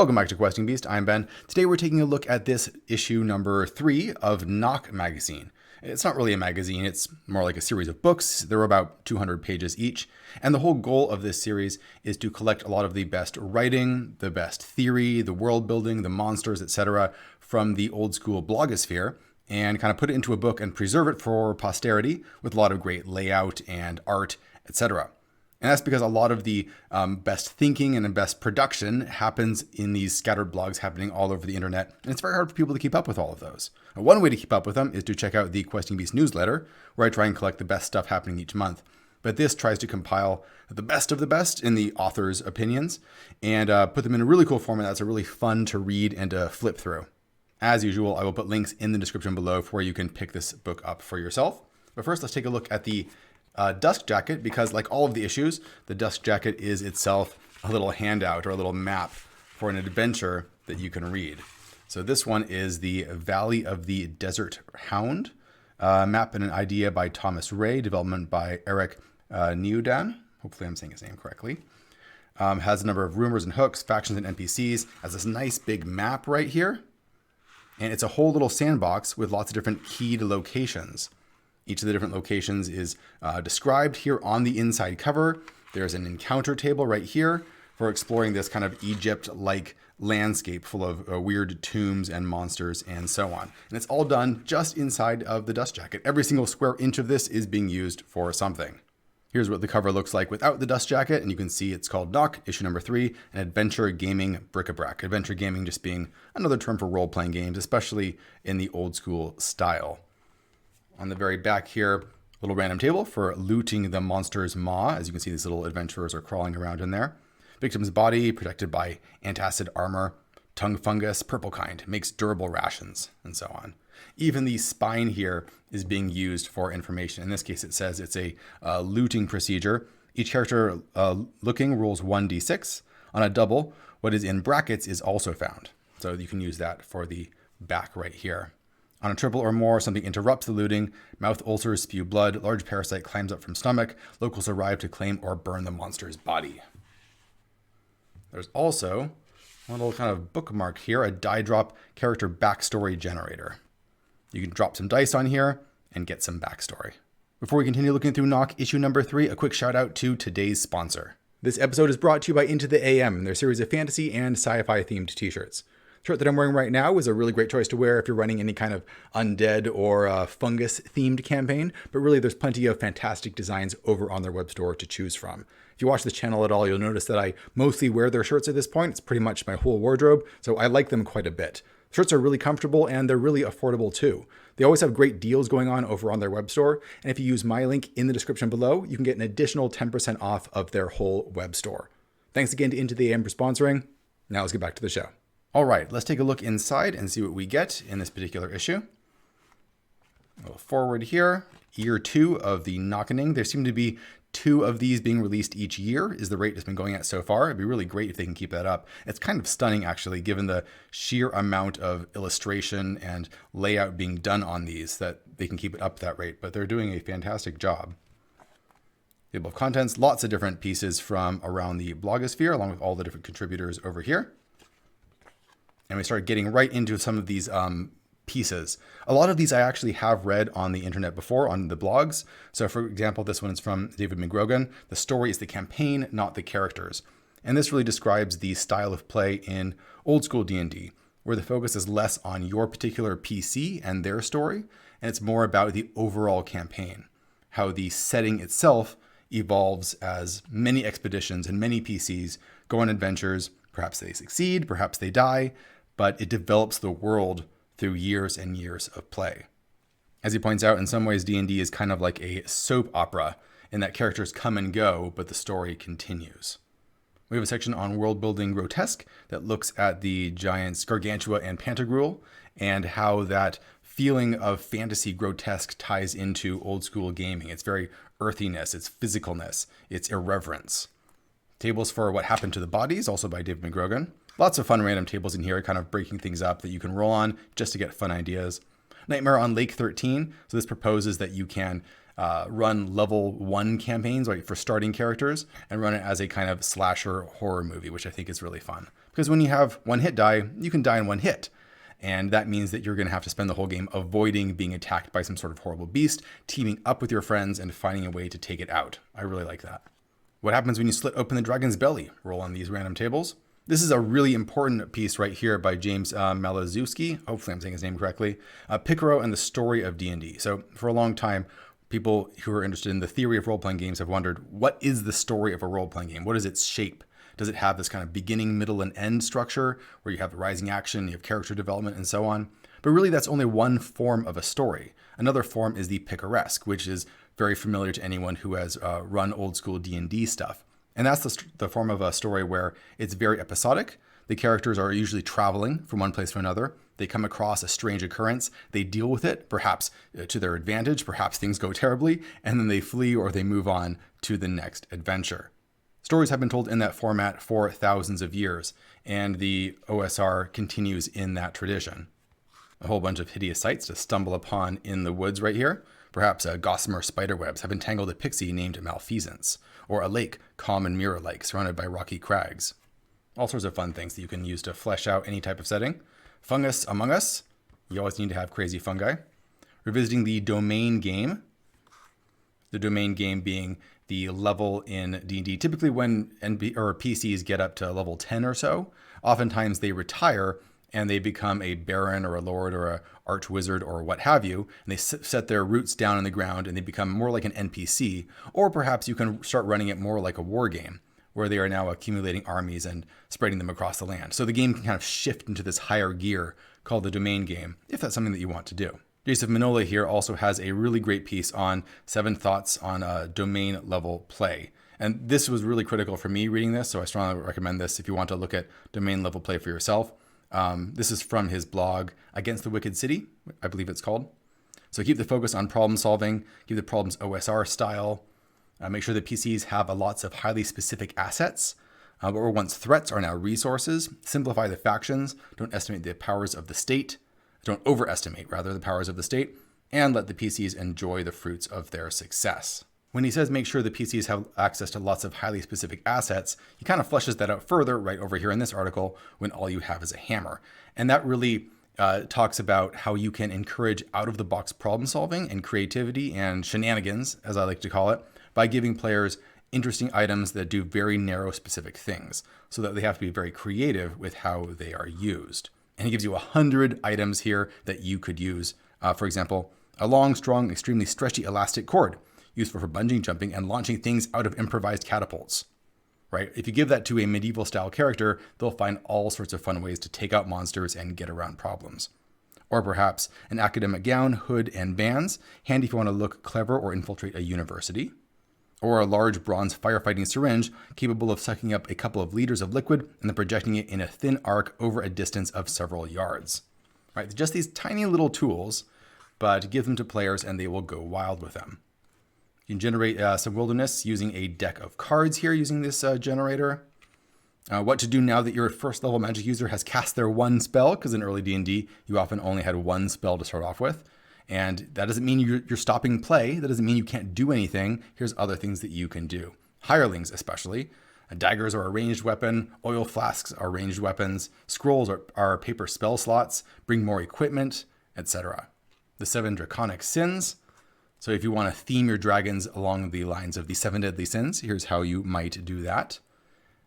Welcome back to Questing Beast. I'm Ben. Today we're taking a look at this issue number 3 of Knock magazine. It's not really a magazine, it's more like a series of books. They're about 200 pages each. And the whole goal of this series is to collect a lot of the best writing, the best theory, the world building, the monsters, etc. from the old school blogosphere and kind of put it into a book and preserve it for posterity with a lot of great layout and art, etc. And that's because a lot of the best thinking and the best production happens in these scattered blogs happening all over the internet. And it's very hard for people to keep up with all of those. One way to keep up with them is to check out the Questing Beast newsletter, where I try and collect the best stuff happening each month. But this tries to compile the best of the best in the author's opinions and put them in a really cool format that's really fun to read and to flip through. As usual, I will put links in the description below for where you can pick this book up for yourself. But first, let's take a look at the dust jacket, because like all of the issues, the dust jacket is itself a little handout or a little map for an adventure that you can read. So this one is the Valley of the Desert Hound, map and an idea by Thomas Ray, development by Eric Neudan. Hopefully I'm saying his name correctly. Has a number of rumors and hooks, factions and NPCs. Has this nice big map right here. And it's a whole little sandbox with lots of different keyed locations. Each of the different locations is described here on the inside cover. There's an encounter table right here for exploring this kind of Egypt-like landscape full of weird tombs and monsters and so on. And it's all done just inside of the dust jacket. Every single square inch of this is being used for something. Here's what the cover looks like without the dust jacket, and you can see it's called Knock, issue number 3, an adventure gaming bric-a-brac. Adventure gaming just being another term for role-playing games, especially in the old school style. On the very back here, a little random table for looting the monster's maw. As you can see, these little adventurers are crawling around in there. Victim's body protected by antacid armor, tongue fungus, purple kind, makes durable rations, and so on. Even the spine here is being used for information. In this case, it says it's a looting procedure. Each character looking rolls 1d6. On a double, what is in brackets is also found. So you can use that for the back right here. On a triple or more, something interrupts the looting. Mouth ulcers spew blood. Large parasite climbs up from stomach. Locals arrive to claim or burn the monster's body. There's also a little kind of bookmark here, a die drop character backstory generator. You can drop some dice on here and get some backstory. Before we continue looking through Knock issue number 3, a quick shout out to today's sponsor. This episode is brought to you by Into the AM and their series of fantasy and sci-fi themed t-shirts. The shirt that I'm wearing right now is a really great choice to wear if you're running any kind of undead or fungus-themed campaign, but really there's plenty of fantastic designs over on their web store to choose from. If you watch this channel at all, you'll notice that I mostly wear their shirts at this point. It's pretty much my whole wardrobe, so I like them quite a bit. Shirts are really comfortable and they're really affordable too. They always have great deals going on over on their web store, and if you use my link in the description below, you can get an additional 10% off of their whole web store. Thanks again to Into the AM for sponsoring. Now let's get back to the show. All right, let's take a look inside and see what we get in this particular issue. A little forward here, year 2 of the Knockening. There seem to be 2 of these being released each year is the rate it's been going at so far. It'd be really great if they can keep that up. It's kind of stunning, actually, given the sheer amount of illustration and layout being done on these, that they can keep it up that rate, but they're doing a fantastic job. Table of contents, lots of different pieces from around the blogosphere, along with all the different contributors over here. And we start getting right into some of these pieces. A lot of these I actually have read on the internet before on the blogs. So for example, this one is from David McGrogan. The story is the campaign, not the characters. And this really describes the style of play in old school D&D, where the focus is less on your particular PC and their story, and it's more about the overall campaign, how the setting itself evolves as many expeditions and many PCs go on adventures. Perhaps they succeed, perhaps they die, but it develops the world through years and years of play. As he points out, in some ways, D&D is kind of like a soap opera in that characters come and go, but the story continues. We have a section on world building grotesque that looks at the giants Gargantua and Pantagruel and how that feeling of fantasy grotesque ties into old school gaming. It's very earthiness, it's physicalness, it's irreverence. Tables for what happened to the bodies, also by David McGrogan. Lots of fun random tables in here, kind of breaking things up that you can roll on just to get fun ideas. Nightmare on Lake 13. So this proposes that you can run level 1 campaigns, like for starting characters, and run it as a kind of slasher horror movie, which I think is really fun. Because when you have one hit die, you can die in one hit. And that means that you're going to have to spend the whole game avoiding being attacked by some sort of horrible beast, teaming up with your friends, and finding a way to take it out. I really like that. What happens when you split open the dragon's belly? Roll on these random tables. This is a really important piece right here by James Malazewski. Hopefully I'm saying his name correctly. Picaro and the Story of D&D. So for a long time, people who are interested in the theory of role-playing games have wondered, what is the story of a role-playing game? What is its shape? Does it have this kind of beginning, middle, and end structure where you have the rising action, you have character development, and so on? But really, that's only one form of a story. Another form is the picaresque, which is very familiar to anyone who has run old school D&D stuff. And that's the form of a story where it's very episodic. The characters are usually traveling from one place to another. They come across a strange occurrence. They deal with it, perhaps to their advantage. Perhaps things go terribly, and then they flee or they move on to the next adventure. Stories have been told in that format for thousands of years, and the OSR continues in that tradition. A whole bunch of hideous sights to stumble upon in the woods right here. Perhaps gossamer spiderwebs have entangled a pixie named Malfeasance, or a lake, calm and mirror-like, surrounded by rocky crags. All sorts of fun things that you can use to flesh out any type of setting. Fungus among us. You always need to have crazy fungi. Revisiting the domain game. The domain game being the level in D&D. Typically when PCs get up to level 10 or so, oftentimes they retire and they become a baron or a lord or a archwizard or what have you, and they set their roots down in the ground and they become more like an NPC. Or perhaps you can start running it more like a war game, where they are now accumulating armies and spreading them across the land. So the game can kind of shift into this higher gear called the domain game, if that's something that you want to do. Joseph Manola here also has a really great piece on 7 thoughts on domain level play. And this was really critical for me reading this, so I strongly recommend this if you want to look at domain level play for yourself. This is from his blog, Against the Wicked City, I believe it's called. So keep the focus on problem solving, keep the problems OSR style, make sure that PCs have lots of highly specific assets. What were once threats are now resources. Simplify the factions, don't estimate the powers of the state. Don't overestimate, rather, the powers of the state, and let the PCs enjoy the fruits of their success. When he says make sure the PCs have access to lots of highly specific assets, he kind of fleshes that out further right over here in this article when all you have is a hammer. And that really talks about how you can encourage out-of-the-box problem solving and creativity and shenanigans, as I like to call it, by giving players interesting items that do very narrow specific things, so that they have to be very creative with how they are used. And he gives you 100 items here that you could use. For example, a long, strong, extremely stretchy elastic cord, useful for bungee jumping and launching things out of improvised catapults. Right? If you give that to a medieval style character, they'll find all sorts of fun ways to take out monsters and get around problems. Or perhaps an academic gown, hood, and bands, handy if you want to look clever or infiltrate a university. Or a large bronze firefighting syringe capable of sucking up a couple of liters of liquid and then projecting it in a thin arc over a distance of several yards. Right? Just these tiny little tools, but give them to players and they will go wild with them. You can generate some wilderness using a deck of cards here using this generator. What to do now that your first level magic user has cast their one spell, because in early D&D, you often only had one spell to start off with. And that doesn't mean you're stopping play. That doesn't mean you can't do anything. Here's other things that you can do. Hirelings especially. Daggers are a ranged weapon. Oil flasks are ranged weapons. Scrolls are paper spell slots. Bring more equipment, etc. The 7 draconic sins. So if you want to theme your dragons along the lines of the 7 deadly sins, here's how you might do that.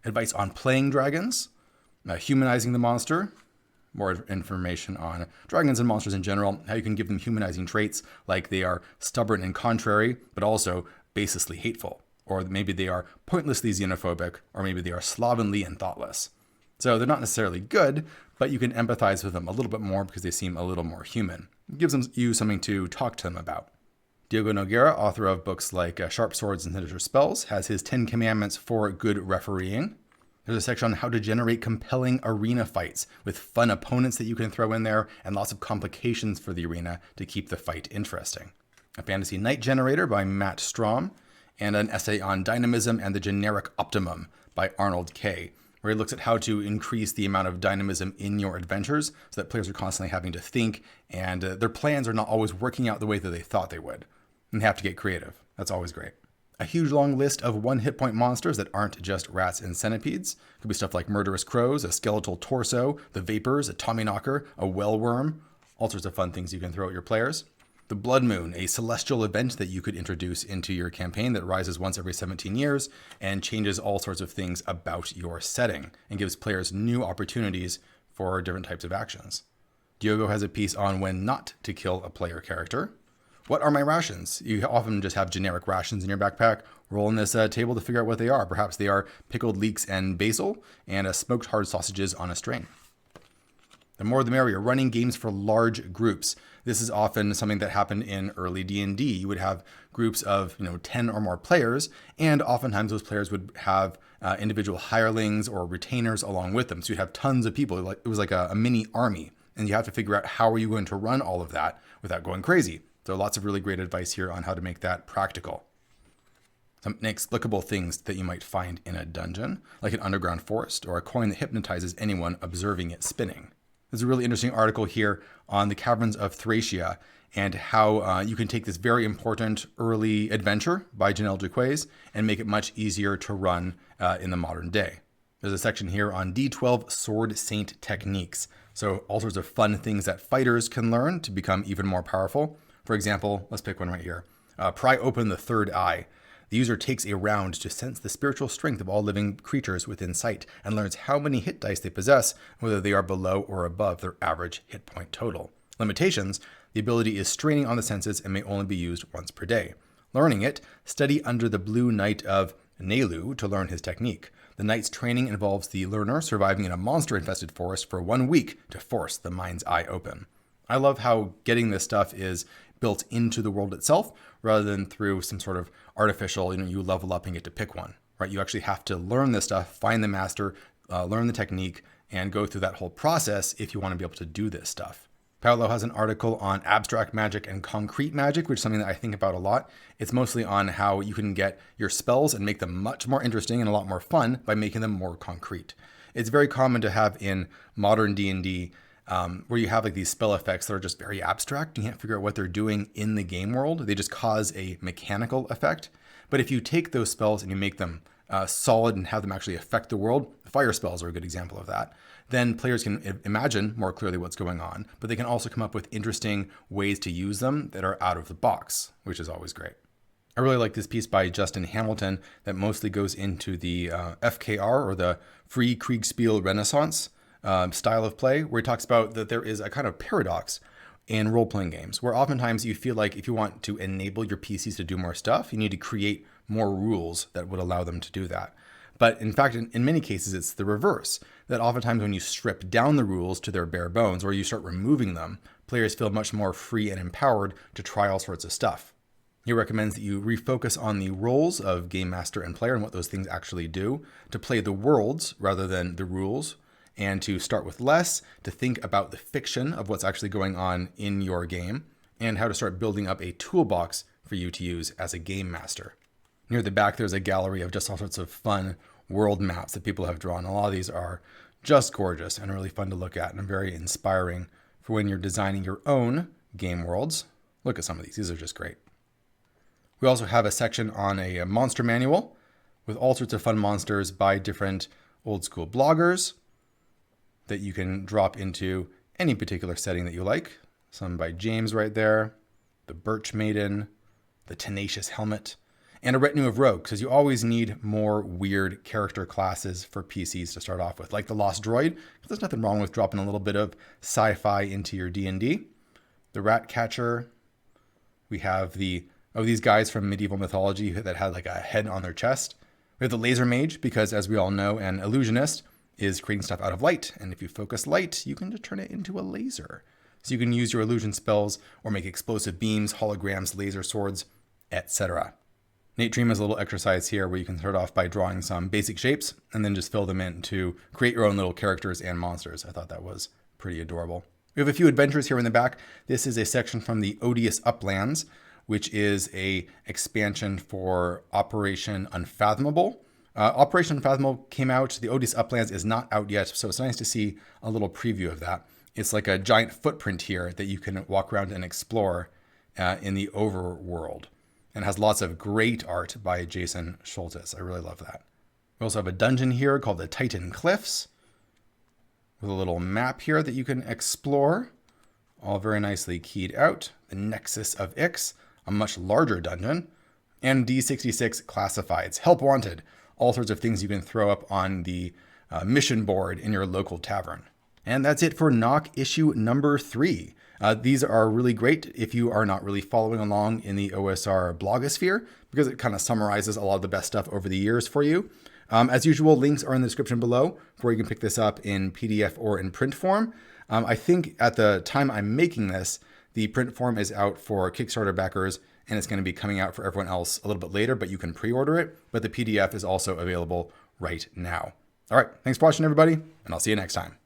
Advice on playing dragons. Humanizing the monster. More information on dragons and monsters in general, how you can give them humanizing traits like they are stubborn and contrary, but also baselessly hateful. Or maybe they are pointlessly xenophobic, or maybe they are slovenly and thoughtless. So they're not necessarily good, but you can empathize with them a little bit more because they seem a little more human. It gives you something to talk to them about. Diego Noguera, author of books like Sharp Swords and Sinister Spells, has his 10 commandments for good refereeing. There's a section on how to generate compelling arena fights with fun opponents that you can throw in there and lots of complications for the arena to keep the fight interesting. A fantasy night generator by Matt Strom, and an essay on dynamism and the generic optimum by Arnold K., where he looks at how to increase the amount of dynamism in your adventures so that players are constantly having to think and their plans are not always working out the way that they thought they would. And they have to get creative. That's always great. A huge long list of 1 hit point monsters that aren't just rats and centipedes. Could be stuff like murderous crows, a skeletal torso, the vapors, a tommyknocker, a wellworm, all sorts of fun things you can throw at your players. The Blood Moon, a celestial event that you could introduce into your campaign that rises once every 17 years and changes all sorts of things about your setting and gives players new opportunities for different types of actions. Diogo has a piece on when not to kill a player character. What are my rations? You often just have generic rations in your backpack. Roll on this table to figure out what they are. Perhaps they are pickled leeks and basil and smoked hard sausages on a string. The more the merrier. Running games for large groups. This is often something that happened in early D&D. You would have groups of 10 or more players, and oftentimes those players would have individual hirelings or retainers along with them. So you'd have tons of people. It was like a mini army, and you have to figure out how are you going to run all of that without going crazy. So lots of really great advice here on how to make that practical. Some inexplicable things that you might find in a dungeon, like an underground forest or a coin that hypnotizes anyone observing it spinning. There's a really interesting article here on the caverns of Thracia and how you can take this very important early adventure by Janelle Duquesne and make it much easier to run in the modern day. There's a section here on D12 Sword Saint techniques. So all sorts of fun things that fighters can learn to become even more powerful. For example, let's pick one right here. Pry open the third eye. The user takes a round to sense the spiritual strength of all living creatures within sight and learns how many hit dice they possess, whether they are below or above their average hit point total. Limitations: the ability is straining on the senses and may only be used once per day. Learning it, study under the Blue Knight of Nelu to learn his technique. The knight's training involves the learner surviving in a monster-infested forest for 1 week to force the mind's eye open. I love how getting this stuff is built into the world itself rather than through some sort of artificial, you level up and get to pick one, right? You actually have to learn this stuff, find the master, learn the technique, and go through that whole process if you want to be able to do this stuff. Paolo has an article on abstract magic and concrete magic, which is something that I think about a lot. It's mostly on how you can get your spells and make them much more interesting and a lot more fun by making them more concrete. It's very common to have in modern D&D where you have like these spell effects that are just very abstract. You can't figure out what they're doing in the game world. They just cause a mechanical effect. But if you take those spells and you make them solid and have them actually affect the world, fire spells are a good example of that, then players can imagine more clearly what's going on, but they can also come up with interesting ways to use them that are out of the box, which is always great. I really like this piece by Justin Hamilton that mostly goes into the FKR, or the Free Kriegspiel Renaissance style of play, where he talks about that there is a kind of paradox in role-playing games, where oftentimes you feel like if you want to enable your PCs to do more stuff, you need to create more rules that would allow them to do that. But in fact, in many cases, it's the reverse, that oftentimes when you strip down the rules to their bare bones, or you start removing them, players feel much more free and empowered to try all sorts of stuff. He recommends that you refocus on the roles of game master and player and what those things actually do, to play the worlds rather than the rules, and to start with less, to think about the fiction of what's actually going on in your game, and how to start building up a toolbox for you to use as a game master. Near the back, there's a gallery of just all sorts of fun world maps that people have drawn. A lot of these are just gorgeous and really fun to look at and very inspiring for when you're designing your own game worlds. Look at some of these. These are just great. We also have a section on a monster manual with all sorts of fun monsters by different old school bloggers that you can drop into any particular setting that you like. Some by James right there, the Birch Maiden, the Tenacious Helmet, and a retinue of rogues, because you always need more weird character classes for PCs to start off with, like the Lost Droid, because there's nothing wrong with dropping a little bit of sci-fi into your D&D. The Rat Catcher. We have these guys from medieval mythology that had like a head on their chest. We have the Laser Mage, because as we all know, an illusionist is creating stuff out of light, and if you focus light, you can just turn it into a laser. So you can use your illusion spells or make explosive beams, holograms, laser swords, etc. Nate Dream has a little exercise here where you can start off by drawing some basic shapes and then just fill them in to create your own little characters and monsters. I thought that was pretty adorable. We have a few adventures here in the back. This is a section from the Odious Uplands, which is a expansion for Operation Unfathomable. Operation Unfathomable came out. The Odious Uplands is not out yet, so it's nice to see a little preview of that. It's like a giant footprint here that you can walk around and explore in the overworld. and has lots of great art by Jason Schultes. I really love that. We also have a dungeon here called the Titan Cliffs with a little map here that you can explore, all very nicely keyed out. The Nexus of Ix, a much larger dungeon, and D66 classifieds, help wanted, all sorts of things you can throw up on the mission board in your local tavern. And that's it for Knock issue number 3. These are really great if you are not really following along in the OSR blogosphere, because it kind of summarizes a lot of the best stuff over the years for you. As usual, links are in the description below where you can pick this up in PDF or in print form. I think at the time I'm making this, the print form is out for Kickstarter backers, and it's going to be coming out for everyone else a little bit later, but you can pre-order it. But the PDF is also available right now. All right, thanks for watching, everybody, and I'll see you next time.